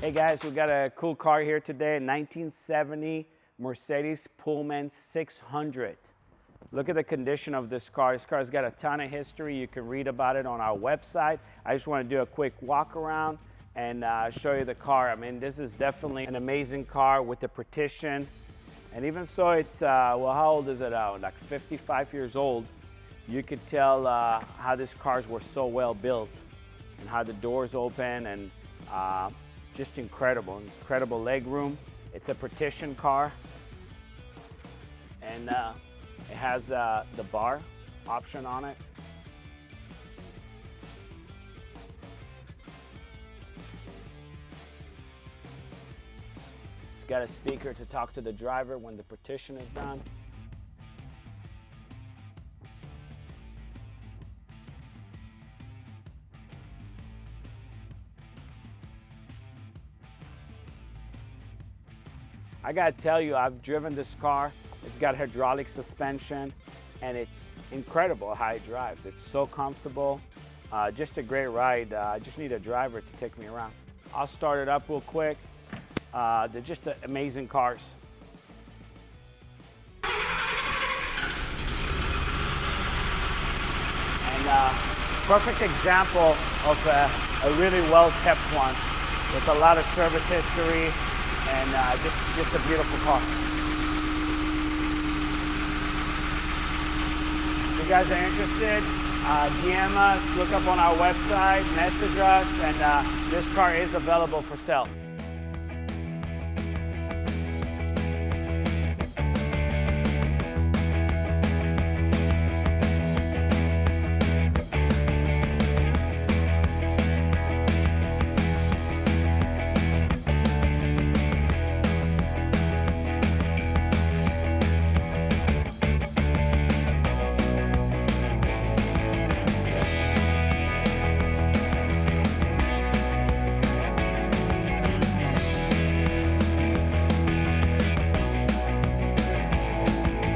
Hey guys, we got a cool car here today, 1970 Mercedes Pullman 600. Look at the condition of this car. This car's got a ton of history. You can read about it on our website. I just want to do a quick walk around and show you the car. I mean, this is definitely an amazing car with the partition. And even so, it's, well, how old is it now? Like 55 years old. You could tell how these cars were so well built and how the doors open and just incredible leg room. It's a partition car, and it has the bar option on it. It's got a speaker to talk to the driver when the partition is done. I gotta tell you, I've driven this car. It's got hydraulic suspension, and it's incredible how it drives. It's so comfortable, just a great ride. I just need a driver to take me around. I'll start it up real quick. They're just amazing cars. And perfect example of a really well-kept one with a lot of service history. And just a beautiful car. If you guys are interested, DM us, look up on our website, message us, and this car is available for sale.